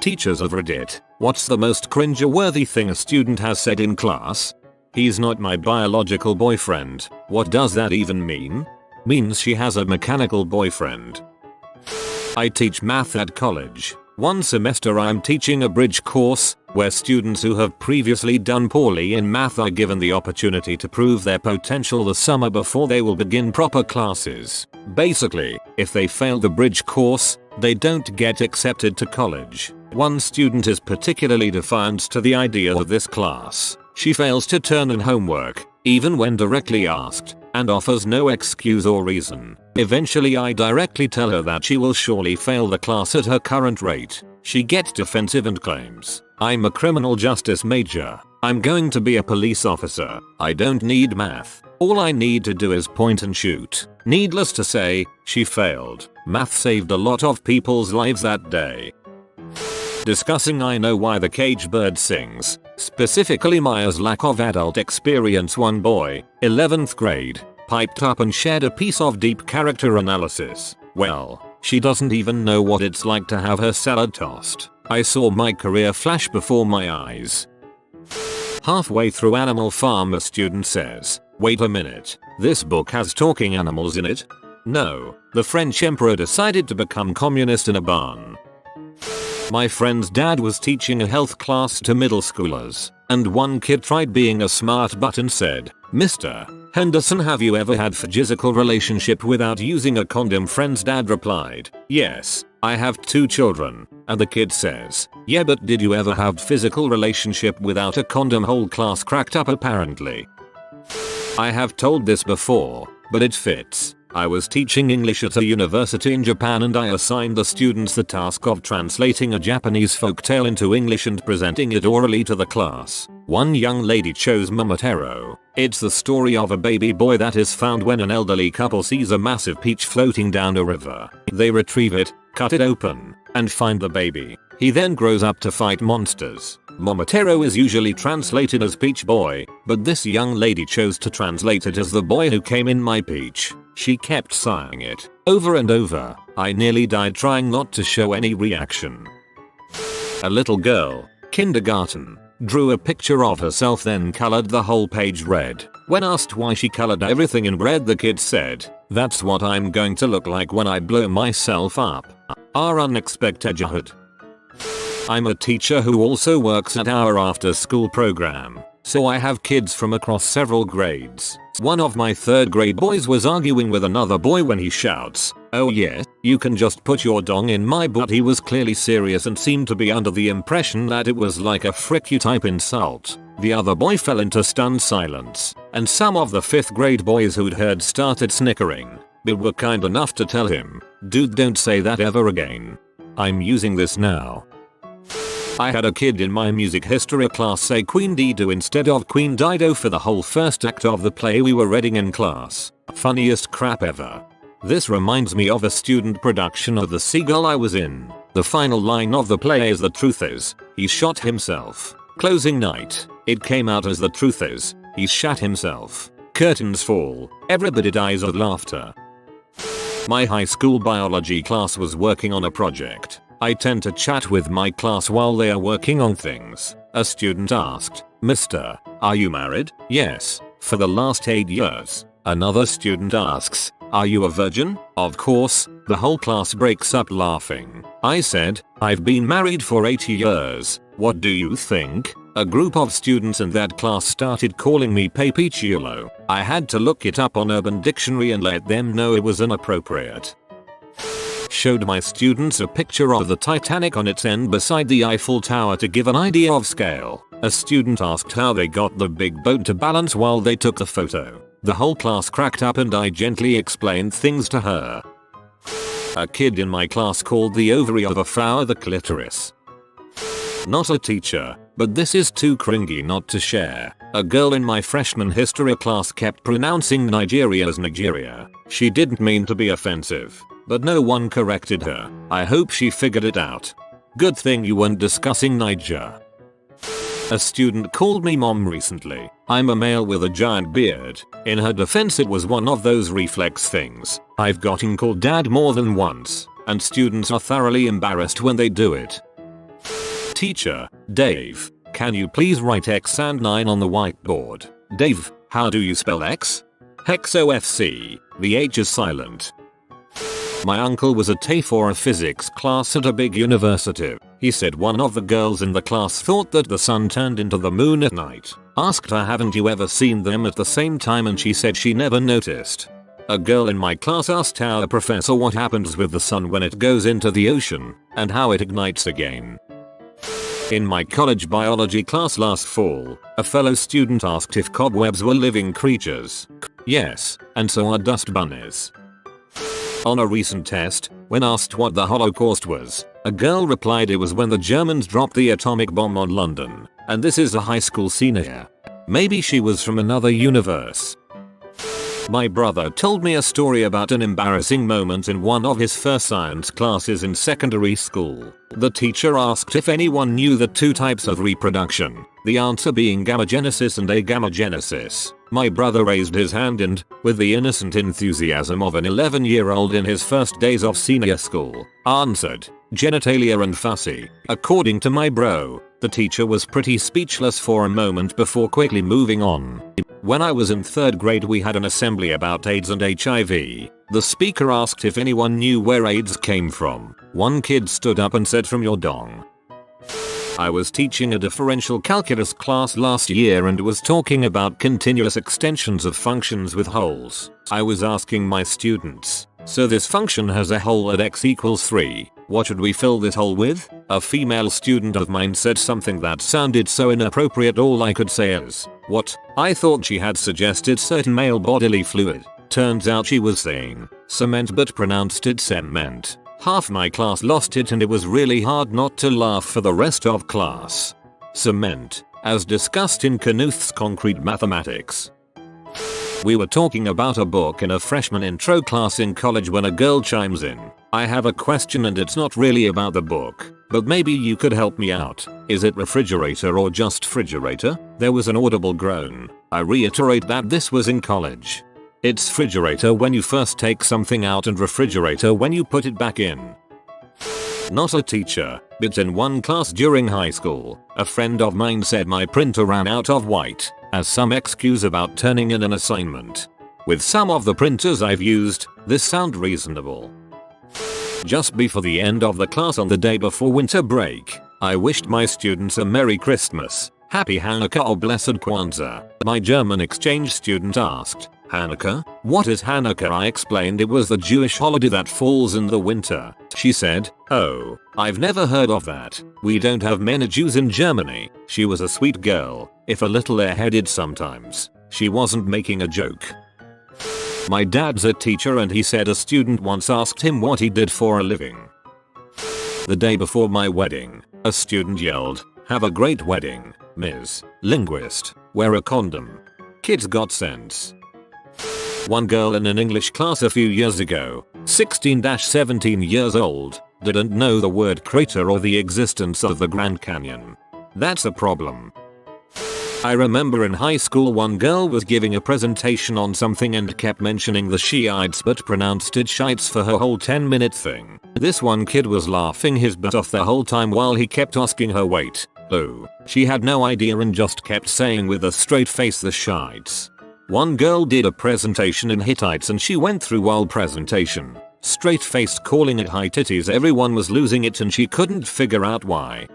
Teachers have read it. What's the most cringe-worthy thing a student has said in class? He's not my biological boyfriend. What does that even mean? Means she has a mechanical boyfriend. I teach math at college. One semester I'm teaching a bridge course, where students who have previously done poorly in math are given the opportunity to prove their potential the summer before they will begin proper classes. Basically, if they fail the bridge course, they don't get accepted to college. One student is particularly defiant to the idea of this class. She fails to turn in homework, even when directly asked, and offers no excuse or reason. Eventually I directly tell her that she will surely fail the class at her current rate. She gets defensive and claims, "I'm a criminal justice major. I'm going to be a police officer. I don't need math. All I need to do is point and shoot." Needless to say, she failed. Math saved a lot of people's lives that day. Discussing I know why the cage bird sings, specifically Maya's lack of adult experience. One boy, 11th grade, piped up and shared a piece of deep character analysis. Well, she doesn't even know what it's like to have her salad tossed. I saw my career flash before my eyes. Halfway through Animal Farm a student says, "Wait a minute, this book has talking animals in it?" No, the French emperor decided to become communist in a barn. My friend's dad was teaching a health class to middle schoolers, and one kid tried being a smart butt and said, "Mr. Henderson, have you ever had a physical relationship without using a condom?" Friend's dad replied, "Yes, I have 2 children." And the kid says, "Yeah, but did you ever have physical relationship without a condom?" Whole class cracked up apparently. I have told this before, but it fits. I was teaching English at a university in Japan and I assigned the students the task of translating a Japanese folktale into English and presenting it orally to the class. One young lady chose Momotaro. It's the story of a baby boy that is found when an elderly couple sees a massive peach floating down a river. They retrieve it, cut it open, and find the baby. He then grows up to fight monsters. Momotaro is usually translated as Peach Boy, but this young lady chose to translate it as the boy who came in my peach. She kept saying it over and over. I nearly died trying not to show any reaction. A little girl, kindergarten, drew a picture of herself then colored the whole page red. When asked why she colored everything in red, the kid said, "That's what I'm going to look like when I blow myself up." Our unexpected jihad. I'm a teacher who also works at our after school program, so I have kids from across several grades. One of my 3rd grade boys was arguing with another boy when he shouts, "Oh yeah, you can just put your dong in my butt." He was clearly serious and seemed to be under the impression that it was like a frick you type insult. The other boy fell into stunned silence, and some of the 5th grade boys who'd heard started snickering, but were kind enough to tell him, "Dude, don't say that ever again." I'm using this now. I had a kid in my music history class say Queen Dido instead of Queen Dido for the whole first act of the play we were reading in class. Funniest crap ever. This reminds me of a student production of The Seagull I was in. The final line of the play is "The truth is, he shot himself." Closing night, it came out as "The truth is, he shot himself." Curtains fall, everybody dies of laughter. My high school biology class was working on a project. I tend to chat with my class while they are working on things. A student asked, "Mister, are you married?" "Yes, for the last 8 years. Another student asks, "Are you a virgin?" Of course, the whole class breaks up laughing. I said, "I've been married for 8 years. What do you think?" A group of students in that class started calling me Papi Chulo. I had to look it up on Urban Dictionary and let them know it was inappropriate. Showed my students a picture of the Titanic on its end beside the Eiffel Tower to give an idea of scale. A student asked how they got the big boat to balance while they took the photo. The whole class cracked up and I gently explained things to her. A kid in my class called the ovary of a flower the clitoris. Not a teacher, but this is too cringy not to share. A girl in my freshman history class kept pronouncing Nigeria as Nigeria. She didn't mean to be offensive, but no one corrected her. I hope she figured it out. Good thing you weren't discussing Niger. A student called me mom recently. I'm a male with a giant beard. In her defense, it was one of those reflex things. I've gotten called dad more than once, and students are thoroughly embarrassed when they do it. Teacher, Dave, can you please write X and 9 on the whiteboard? Dave, how do you spell X? HexOFC, the H is silent. My uncle was a TAFE for a physics class at a big university. He said one of the girls in the class thought that the sun turned into the moon at night. Asked her, haven't you ever seen them at the same time, and she said she never noticed. A girl in my class asked our professor what happens with the sun when it goes into the ocean and how it ignites again. In my college biology class last fall, a fellow student asked if cobwebs were living creatures. Yes, and so are dust bunnies. On a recent test, when asked what the Holocaust was, a girl replied it was when the Germans dropped the atomic bomb on London, and this is a high school senior. Maybe she was from another universe. My brother told me a story about an embarrassing moment in one of his first science classes in secondary school. The teacher asked if anyone knew the two types of reproduction, the answer being gamegenesis and agamegenesis. My brother raised his hand and, with the innocent enthusiasm of an 11-year-old in his first days of senior school, answered, genitalia and fussy. According to my bro, the teacher was pretty speechless for a moment before quickly moving on. When I was in 3rd grade, we had an assembly about AIDS and HIV. The speaker asked if anyone knew where AIDS came from. One kid stood up and said, from your dong. I was teaching a differential calculus class last year and was talking about continuous extensions of functions with holes. I was asking my students, so this function has a hole at x equals 3. What should we fill this hole with? A female student of mine said something that sounded so inappropriate all I could say is, what? I thought she had suggested certain male bodily fluid. Turns out she was saying cement but pronounced it cement. Half my class lost it and it was really hard not to laugh for the rest of class. Cement, as discussed in Knuth's concrete mathematics. We were talking about a book in a freshman intro class in college when a girl chimes in. I have a question and it's not really about the book, but maybe you could help me out. Is it refrigerator or just frigerator? There was an audible groan. I reiterate that this was in college. It's frigerator when you first take something out and refrigerator when you put it back in. Not a teacher, but in one class during high school, a friend of mine said my printer ran out of white, as some excuse about turning in an assignment. With some of the printers I've used, this sound reasonable. Just before the end of the class on the day before winter break, I wished my students a Merry Christmas, Happy Hanukkah or Blessed Kwanzaa. My German exchange student asked, Hanukkah? What is Hanukkah? I explained it was the Jewish holiday that falls in the winter. She said, oh, I've never heard of that. We don't have many Jews in Germany. She was a sweet girl, if a little airheaded sometimes. She wasn't making a joke. My dad's a teacher and he said a student once asked him what he did for a living. The day before my wedding, a student yelled, have a great wedding, Ms. Linguist. Wear a condom. Kids got sense. One girl in an English class a few years ago, 16-17 years old, didn't know the word crater or the existence of the Grand Canyon. That's a problem. I remember in high school one girl was giving a presentation on something and kept mentioning the Shiites but pronounced it shites for her whole 10-minute thing. This one kid was laughing his butt off the whole time while he kept asking her wait, oh. She had no idea and just kept saying with a straight face the Shiites. One girl did a presentation in Hittites and she went through while presentation, straight-faced calling it high titties. Everyone was losing it and she couldn't figure out why.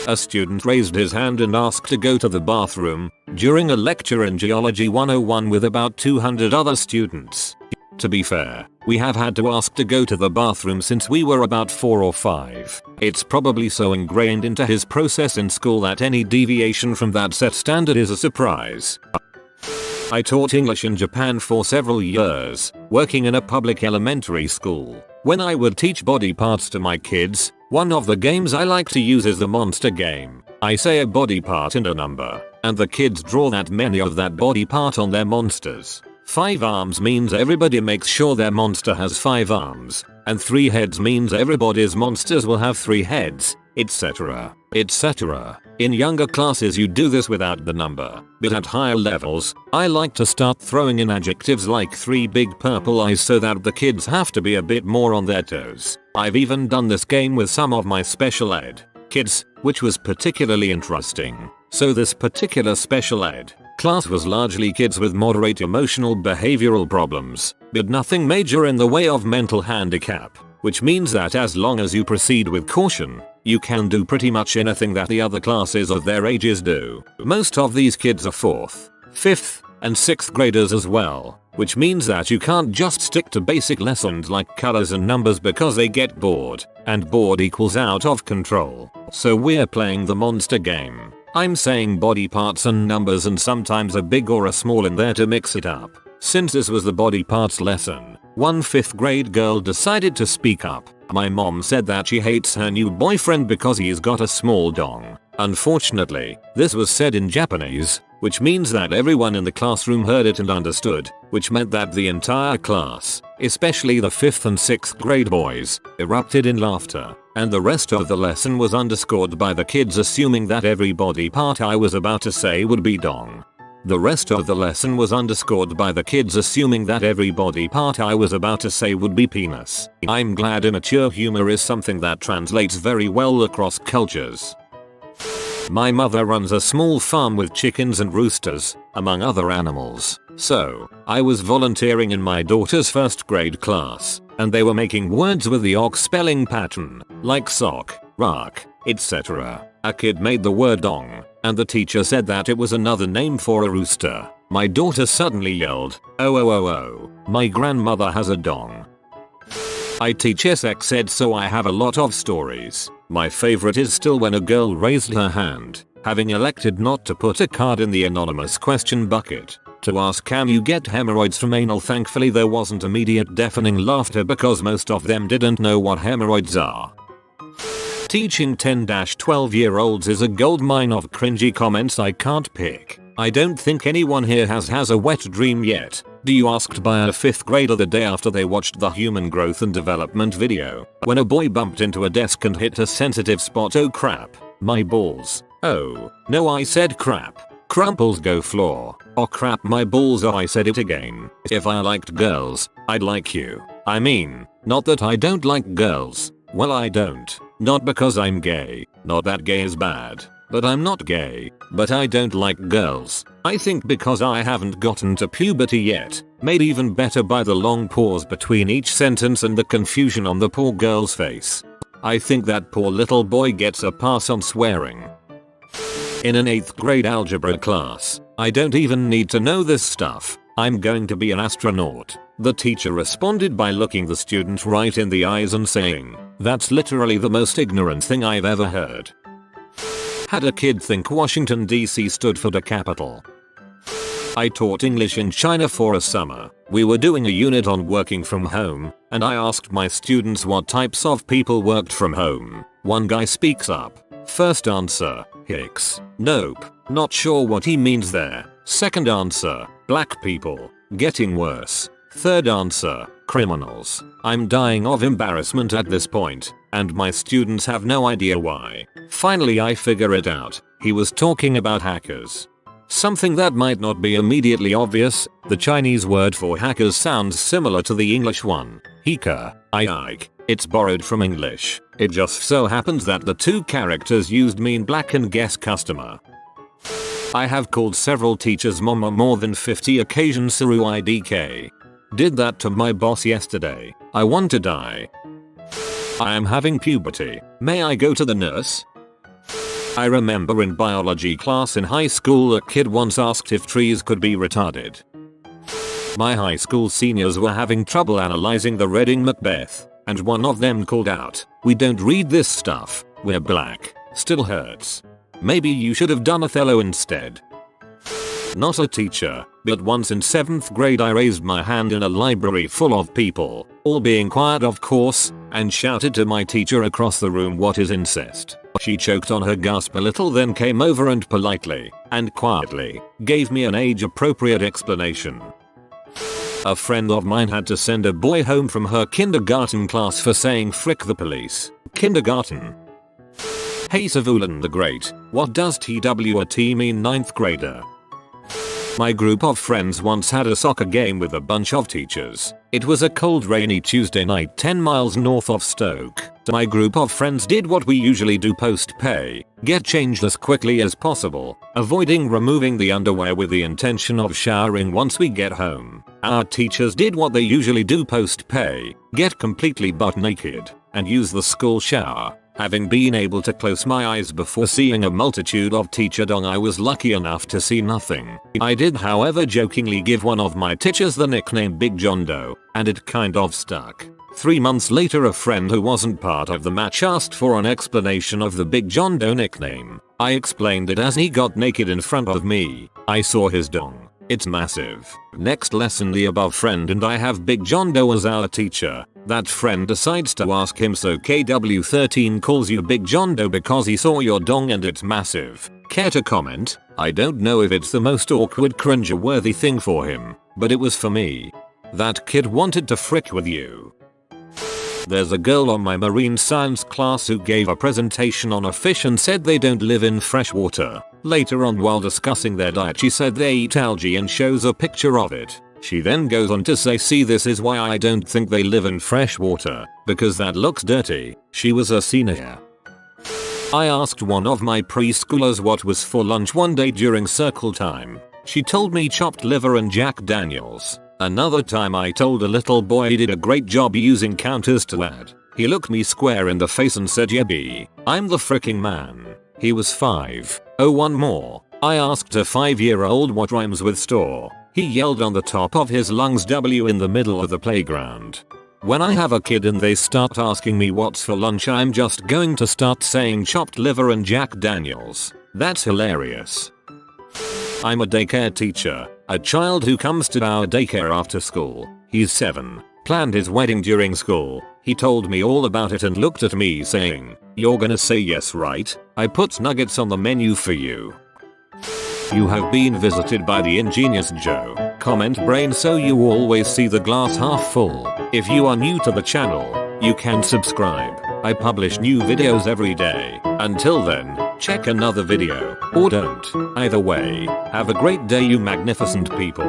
A student raised his hand and asked to go to the bathroom during a lecture in Geology 101 with about 200 other students. To be fair, we have had to ask to go to the bathroom since we were about 4 or 5. It's probably so ingrained into his process in school that any deviation from that set standard is a surprise. I taught English in Japan for several years, working in a public elementary school. When I would teach body parts to my kids, one of the games I like to use is the monster game. I say a body part and a number, and the kids draw that many of that body part on their monsters. 5 arms means everybody makes sure their monster has 5 arms, and 3 heads means everybody's monsters will have 3 heads, etc. etc. In younger classes you do this without the number, but at higher levels, I like to start throwing in adjectives like 3 big purple eyes so that the kids have to be a bit more on their toes. I've even done this game with some of my special ed kids, which was particularly interesting. So this particular special ed class was largely kids with moderate emotional behavioral problems, but nothing major in the way of mental handicap, which means that as long as you proceed with caution, you can do pretty much anything that the other classes of their ages do. Most of these kids are 4th, 5th, and 6th graders as well, which means that you can't just stick to basic lessons like colors and numbers because they get bored, and bored equals out of control. So we're playing the monster game. I'm saying body parts and numbers and sometimes a big or a small in there to mix it up. Since this was the body parts lesson, one 5th grade girl decided to speak up. My mom said that she hates her new boyfriend because he's got a small dong. Unfortunately, this was said in Japanese, which means that everyone in the classroom heard it and understood, which meant that the entire class, especially the 5th and 6th grade boys, erupted in laughter, and the rest of the lesson was underscored by the kids assuming that every body part I was about to say would be dong. The rest of the lesson was underscored by the kids assuming that every body part I was about to say would be penis. I'm glad immature humor is something that translates very well across cultures. My mother runs a small farm with chickens and roosters, among other animals. So, I was volunteering in my daughter's 1st grade class, and they were making words with the awk spelling pattern, like sock, rock, etc. A kid made the word dong, and the teacher said that it was another name for a rooster. My daughter suddenly yelled, "Oh oh oh oh, my grandmother has a dong." I teach sex ed, so I have a lot of stories. My favorite is still when a girl raised her hand, having elected not to put a card in the anonymous question bucket, to ask can you get hemorrhoids from anal. Thankfully there wasn't immediate deafening laughter because most of them didn't know what hemorrhoids are. Teaching 10-12-year-olds is a goldmine of cringy comments I can't pick. I don't think anyone here has a wet dream yet. Do you asked by a 5th grader the day after they watched the human growth and development video, when a boy bumped into a desk and hit a sensitive spot. Oh crap, my balls. Oh, no, I said crap. Crumples go floor. Oh crap, my balls. Oh, I said it again. If I liked girls, I'd like you. I mean, not that I don't like girls. Well, I don't. Not because I'm gay. Not that gay is bad. But I'm not gay. But I don't like girls. I think because I haven't gotten to puberty yet. Made even better by the long pause between each sentence and the confusion on the poor girl's face. I think that poor little boy gets a pass on swearing. In an 8th grade algebra class, I don't even need to know this stuff. I'm going to be an astronaut. The teacher responded by looking the student right in the eyes and saying, "That's literally the most ignorant thing I've ever heard." Had a kid think Washington DC stood for the capital. I taught English in China for a summer. We were doing a unit on working from home, and I asked my students what types of people worked from home. One guy speaks up. First answer, hicks. Nope, not sure what he means there. Second answer, black people. Getting worse. Third answer, criminals. I'm dying of embarrassment at this point, and my students have no idea why. Finally I figure it out. He was talking about hackers. Something that might not be immediately obvious, the Chinese word for hackers sounds similar to the English one, hika, ike. It's borrowed from English. It just so happens that the two characters used mean black and guess customer. I have called several teachers mom on more than 50 occasions through IDK. Did that to my boss yesterday. I want to die. I am having puberty. May I go to the nurse? I remember in biology class in high school a kid once asked if trees could be retarded. My high school seniors were having trouble analyzing the Reading Macbeth, and one of them called out, "We don't read this stuff, we're black." Still hurts. Maybe you should have done Othello instead. Not a teacher, but once in 7th grade I raised my hand in a library full of people, all being quiet of course, and shouted to my teacher across the room, "What is incest?" She choked on her gasp a little, then came over and politely, and quietly, gave me an age-appropriate explanation. A friend of mine had to send a boy home from her kindergarten class for saying "frick the police." Kindergarten. Hey Savulan the Great, what does TWAT mean 9th grader? My group of friends once had a soccer game with a bunch of teachers. It was a cold rainy Tuesday night 10 miles north of Stoke. My group of friends did what we usually do post pay, get changed as quickly as possible, avoiding removing the underwear with the intention of showering once we get home. Our teachers did what they usually do post pay, get completely butt naked, and use the school shower. Having been able to close my eyes before seeing a multitude of teacher dong, I was lucky enough to see nothing. I did however jokingly give one of my teachers the nickname Big John Doe, and it kind of stuck. 3 months later a friend who wasn't part of the match asked for an explanation of the Big John Doe nickname. I explained it as he got naked in front of me. I saw his dong. It's massive. Next lesson, the above friend and I have Big John Doe as our teacher. That friend decides to ask him, so KW13 calls you Big John Doe because he saw your dong and it's massive. Care to comment? I don't know if it's the most awkward cringe-worthy thing for him, but it was for me. That kid wanted to frick with you. There's a girl on my marine science class who gave a presentation on a fish and said they don't live in fresh water. Later on, while discussing their diet, she said they eat algae and shows a picture of it. She then goes on to say, see, this is why I don't think they live in fresh water, because that looks dirty. She was a senior. I asked one of my preschoolers what was for lunch one day during circle time. She told me chopped liver and Jack Daniels. Another time I told a little boy he did a great job using counters to add. He looked me square in the face and said, yeah B, I'm the fricking man. He was 5. Oh, one more. I asked a 5-year-old what rhymes with store. He yelled on the top of his lungs W in the middle of the playground. When I have a kid and they start asking me what's for lunch, I'm just going to start saying chopped liver and Jack Daniels. That's hilarious. I'm a daycare teacher. A child who comes to our daycare after school. He's 7. Planned his wedding during school. He told me all about it and looked at me saying, you're gonna say yes, right? I put nuggets on the menu for you. You have been visited by the ingenious Joe. Comment brain so you always see the glass half full. If you are new to the channel, you can subscribe. I publish new videos every day. Until then, check another video, or don't. Either way, have a great day, you magnificent people.